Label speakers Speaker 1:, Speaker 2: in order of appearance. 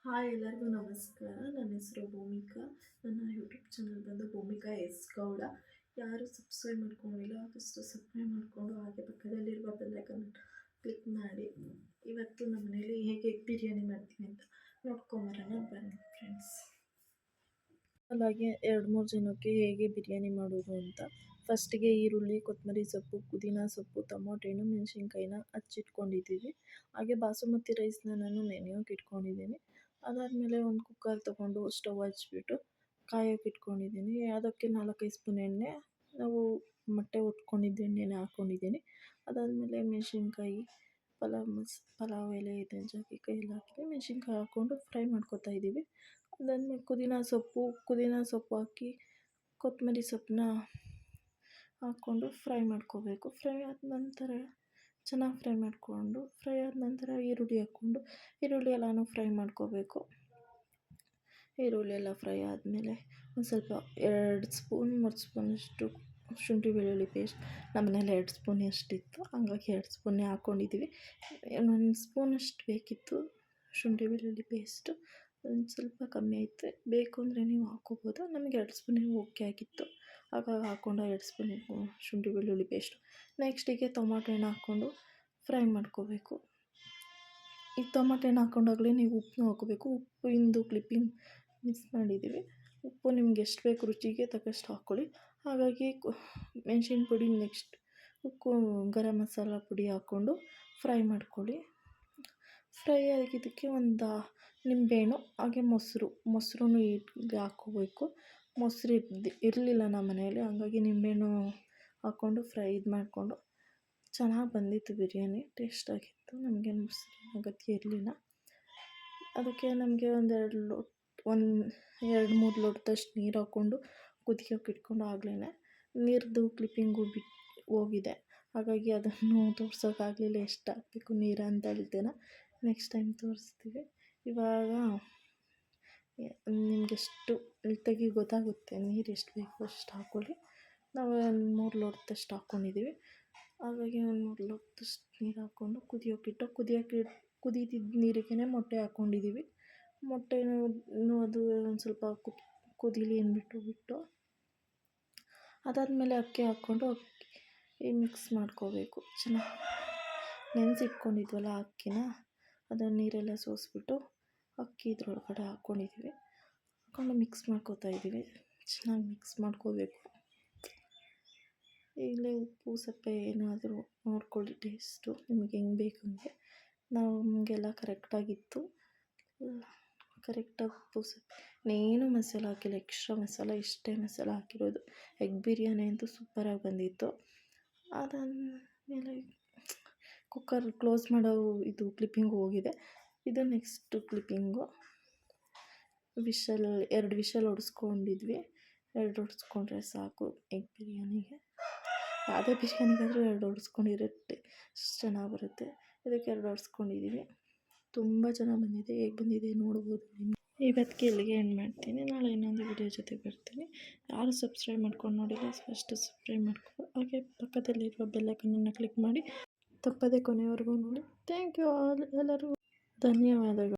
Speaker 1: Hi ಎಲ್ಲರಿಗೂ ನಮಸ್ಕಾರ. ನನ್ನ ಹೆಸರು ಭೂಮಿಕಾ. ನನ್ನ ಯೂಟ್ಯೂಬ್ ಚಾನಲ್ ಬಂದು ಭೂಮಿಕಾ ಎಸ್ ಗೌಡ. ಯಾರು ಸಬ್ಸ್ಕ್ರೈಬ್ ಮಾಡ್ಕೊಂಡಿಲ್ಲ ಆದಷ್ಟು ಸಬ್ಸ್ಕ್ರೈಬ್ ಮಾಡಿಕೊಂಡು ಹಾಗೆ ಪಕ್ಕದಲ್ಲಿರುವ ಬೆಲ್ಲೈಕನ್ ಕ್ಲಿಕ್ ಮಾಡಿ. ಇವತ್ತು ನಮ್ಮ ಮನೇಲಿ ಹೇಗೆ ಬಿರಿಯಾನಿ ಮಾಡ್ತೀನಿ ಅಂತ ನೋಡ್ಕೊಂಬರೋಣ ಬನ್ನಿ ಫ್ರೆಂಡ್ಸ್. ಹಾಗೆ 2-3 ಜನಕ್ಕೆ ಹೇಗೆ ಬಿರಿಯಾನಿ ಮಾಡೋದು ಅಂತ. ಫಸ್ಟಿಗೆ ಈರುಳ್ಳಿ, ಕೊತ್ತಂಬರಿ ಸೊಪ್ಪು, ಪುದೀನ ಸೊಪ್ಪು, ಟೊಮೊಟೊ ಹಣ್ಣು, ಮೆಣಸಿನ್ಕಾಯಿನ ಹಚ್ಚಿಟ್ಕೊಂಡಿದ್ದೀವಿ. ಹಾಗೆ ಬಾಸುಮತಿ ರೈಸ್ನ ನಾನು ನೆನೆಯೋಕೆ ಇಟ್ಕೊಂಡಿದ್ದೀನಿ. ಅದಾದಮೇಲೆ ಒಂದು ಕುಕ್ಕರ್ ತೊಗೊಂಡು ಸ್ಟವ್ ಹಚ್ಬಿಟ್ಟು ಕಾಯೋಕೆ ಇಟ್ಕೊಂಡಿದ್ದೀನಿ. ಅದಕ್ಕೆ 4-5 ಸ್ಪೂನ್ ಎಣ್ಣೆ, ನಾವು ಮೊಟ್ಟೆ ಉಟ್ಕೊಂಡಿದ್ದ ಎಣ್ಣೆನ ಹಾಕ್ಕೊಂಡಿದ್ದೀನಿ. ಅದಾದಮೇಲೆ ಮೆಣಸಿನ್ಕಾಯಿ, ಪಲಾವ್ ಎಲೆ ಇದೆ ಜಾಕೆ ಎಲ್ಲ ಹಾಕಿ ಮೆಣಸಿನ್ಕಾಯಿ ಹಾಕ್ಕೊಂಡು ಫ್ರೈ ಮಾಡ್ಕೊತಾ ಇದ್ದೀವಿ. ಅದಾದಮೇಲೆ ಪುದೀನ ಸೊಪ್ಪು ಹಾಕಿ ಕೊತ್ತಂಬರಿ ಸೊಪ್ಪನ್ನ ಹಾಕ್ಕೊಂಡು ಫ್ರೈ ಮಾಡ್ಕೋಬೇಕು. ಫ್ರೈ ಆದ ನಂತರ ಚೆನ್ನಾಗಿ ಫ್ರೈ ಆದ ನಂತರ ಈರುಳ್ಳಿ ಹಾಕ್ಕೊಂಡು ಈರುಳ್ಳಿ ಎಲ್ಲನೂ ಫ್ರೈ ಮಾಡ್ಕೋಬೇಕು. ಈರುಳ್ಳಿ ಎಲ್ಲ ಫ್ರೈ ಆದಮೇಲೆ ಒಂದು ಸ್ವಲ್ಪ 2-3 ಸ್ಪೂನಷ್ಟು ಶುಂಠಿ ಬೆಳ್ಳುಳ್ಳಿ ಪೇಸ್ಟ್. ನಮ್ಮನೇಲಿ 2 ಸ್ಪೂನ್ ಎಷ್ಟಿತ್ತು ಹಂಗಾಗಿ 2 ಸ್ಪೂನೇ ಹಾಕ್ಕೊಂಡಿದ್ದೀವಿ. 1 ಸ್ಪೂನಷ್ಟು ಬೇಕಿತ್ತು ಶುಂಠಿ ಬೆಳ್ಳುಳ್ಳಿ ಪೇಸ್ಟು. ಒಂದು ಸ್ವಲ್ಪ ಕಮ್ಮಿ ಐತೆ, ಬೇಕು ಅಂದರೆ ನೀವು ಹಾಕ್ಕೋಬೋದು. ನಮಗೆ 2 ಸ್ಪೂನೇ ಓಕೆ ಆಗಿತ್ತು, ಹಾಗಾಗಿ ಹಾಕ್ಕೊಂಡು 2 ಸ್ಪೂನ್ ಶುಂಠಿ ಬೆಳ್ಳುಳ್ಳಿ ಪೇಸ್ಟು. ನೆಕ್ಸ್ಟಿಗೆ ಟೊಮಾಟೊ ಹಣ್ಣು ಹಾಕ್ಕೊಂಡು ಫ್ರೈ ಮಾಡ್ಕೋಬೇಕು. ಈ ಟೊಮಾಟೊ ಹಣ್ಣು ಹಾಕ್ಕೊಂಡಾಗಲೇ ನೀವು ಉಪ್ಪನ್ನ ಹಾಕ್ಕೋಬೇಕು. ಉಪ್ಪಿಂದು ಕ್ಲಿಪ್ಪಿಂಗ್ ಮಿಕ್ಸ್ ಮಾಡಿದ್ದೀವಿ. ಉಪ್ಪು ನಿಮ್ಗೆ ಎಷ್ಟು ಬೇಕು ರುಚಿಗೆ ತಕ್ಕಷ್ಟು ಹಾಕ್ಕೊಳ್ಳಿ. ಹಾಗಾಗಿ ಮೆಣಸಿನ ಪುಡಿ, ನೆಕ್ಸ್ಟ್ ಗರಂ ಮಸಾಲ ಪುಡಿ ಹಾಕ್ಕೊಂಡು ಫ್ರೈ ಮಾಡ್ಕೊಳ್ಳಿ. ಫ್ರೈ ಆಗಿದ್ದಕ್ಕೆ ಒಂದು ನಿಂಬೆಹಣ್ಣು ಹಾಗೆ ಮೊಸರು ಹಾಕ್ಕೋಬೇಕು. ಮೊಸರು ಇರಲಿಲ್ಲ ನಮ್ಮ ಮನೆಯಲ್ಲಿ, ಹಂಗಾಗಿ ನಿಂಬೆಹಣ್ಣು ಹಾಕ್ಕೊಂಡು ಫ್ರೈ ಮಾಡಿಕೊಂಡು ಚೆನ್ನಾಗಿ ಬಂದಿತ್ತು ಬಿರಿಯಾನಿ, ಟೇಸ್ಟಾಗಿತ್ತು. ನಮಗೇನು ಮೊಸರಿನ ಅಗತ್ಯ ಇರಲಿಲ್ಲ. ಅದಕ್ಕೆ ನಮಗೆ 2-3 ಲೋಟದಷ್ಟು ನೀರು ಹಾಕ್ಕೊಂಡು ಕುದಿಯೋಕೆ ಇಟ್ಕೊಂಡು ಆಗಲೇ ನೀರ್ದು ಕ್ಲಿಪ್ಪಿಂಗು ಹೋಗಿದೆ. ಹಾಗಾಗಿ ಅದನ್ನು ತೋರ್ಸೋಕ್ಕಾಗಲಿಲ್ಲ ಎಷ್ಟು ಹಾಕಬೇಕು ನೀರು ಅಂತ ಹೇಳ್ತೇನೆ. ನೆಕ್ಸ್ಟ್ ಟೈಮ್ ತೋರಿಸ್ತೀವಿ. ಇವಾಗ ನಿಮಗೆಷ್ಟು ಅಳತೆಗೆ ಗೊತ್ತಾಗುತ್ತೆ, ನೀರು ಎಷ್ಟು ಬೇಕು ಅಷ್ಟು ಹಾಕ್ಕೊಳ್ಳಿ. ನಾವು 3 ಲೋಟದಷ್ಟು ಹಾಕ್ಕೊಂಡಿದ್ದೀವಿ. ಹಾಗಾಗಿ 3 ಲೋಟದಷ್ಟು ನೀರು ಹಾಕ್ಕೊಂಡು ಕುದೀತಿದ್ದ ನೀರಿಗೇ ಮೊಟ್ಟೆ ಹಾಕ್ಕೊಂಡಿದ್ದೀವಿ. ಮೊಟ್ಟೆನೂ ಅದು ಒಂದು ಸ್ವಲ್ಪ ಕುದೀಲಿ ಅಂದ್ಬಿಟ್ಟು ಅದಾದಮೇಲೆ ಅಕ್ಕಿ ಹಾಕ್ಕೊಂಡು ಮಿಕ್ಸ್ ಮಾಡ್ಕೋಬೇಕು. ಚೆನ್ನಾಗಿ ನೆನೆಸಿಟ್ಕೊಂಡಿದ್ವಲ್ಲ ಅಕ್ಕಿನ, ಅದನ್ನು ನೀರೆಲ್ಲ ಸೋಸಿಬಿಟ್ಟು ಅಕ್ಕಿ ಇದ್ರೊಳಗಡೆ ಹಾಕ್ಕೊಂಡಿದ್ದೀವಿ. ಹಾಕ್ಕೊಂಡು ಮಿಕ್ಸ್ ಮಾಡ್ಕೋತಾ ಇದ್ದೀವಿ. ಚೆನ್ನಾಗಿ ಮಿಕ್ಸ್ ಮಾಡ್ಕೋಬೇಕು. ಈಗಲೇ ಉಪ್ಪು ಸಪ್ಪೆ ಏನಾದರೂ ನೋಡ್ಕೊಳ್ಳಿ, ಟೇಸ್ಟು ನಿಮಗೆ ಹೆಂಗೆ ಬೇಕಂಗೆ. ನಮಗೆಲ್ಲ ಕರೆಕ್ಟಾಗಿತ್ತು. ಕರೆಕ್ಟಾಗಿ ಉಪ್ಪು ಸಪ್ಪೆ ಏನೂ ಮಸಾಲ ಹಾಕಿಲ್ಲ, ಎಕ್ಸ್ಟ್ರಾ ಮಸಾಲ ಇಷ್ಟೇ ಮಸಾಲ ಹಾಕಿರೋದು. ಎಗ್ ಬಿರಿಯಾನಿ ಅಂತೂ ಸೂಪರಾಗಿ ಬಂದಿತ್ತು. ಅದಾದಮೇಲೆ ಕುಕ್ಕರ್ ಕ್ಲೋಸ್ ಮಾಡೋ ಇದು ಕ್ಲಿಪ್ಪಿಂಗು ಹೋಗಿದೆ. ಇದು ನೆಕ್ಸ್ಟು ಕ್ಲಿಪ್ಪಿಂಗು. 2 ವಿಷಲ್ ಹೊಡೆಸ್ಕೊಂಡಿದ್ವಿ. 2 ಹೊಡೆಸ್ಕೊಂಡ್ರೆ ಸಾಕು ಎಗ್ ಬಿರಿಯಾನಿಗೆ. ಯಾವುದೇ ಬಿರಿಯಾನಿಗಾದರೂ 2 ಹೊಡೆಸ್ಕೊಂಡಿರುತ್ತೆ, ಚೆನ್ನಾಗಿ ಬರುತ್ತೆ. ಇದಕ್ಕೆ 2 ಹೊಡೆಸ್ಕೊಂಡಿದ್ದೀವಿ. ತುಂಬ ಚೆನ್ನಾಗಿ ಬಂದಿದೆ. ಹೇಗೆ ಬಂದಿದೆ ನೋಡ್ಬೋದು ನೀವು. ಇವತ್ತಿಗೆ ಇಲ್ಲಿಗೆ ಎಂಡ್ ಮಾಡ್ತೀನಿ. ನಾಳೆ ಇನ್ನೊಂದು ವಿಡಿಯೋ ಜೊತೆ ಬರ್ತೀನಿ. ಯಾರು ಸಬ್ಸ್ಕ್ರೈಬ್ ಮಾಡ್ಕೊಂಡು ನೋಡಿಲ್ಲ ಫಸ್ಟು ಸಬ್ಸ್ಕ್ರೈಬ್ ಮಾಡ್ಕೊ, ಹಾಗೆ ಪಕ್ಕದಲ್ಲಿರುವ ಬೆಲ್ಲೈಕನನ್ನು ಕ್ಲಿಕ್ ಮಾಡಿ ತಪ್ಪದೆ ಕೊನೆವರೆಗೂ ನೋಡಿ. ಥ್ಯಾಂಕ್ ಯು ಆಲ್, ಎಲ್ಲರಿಗೂ ಧನ್ಯವಾದಗಳು.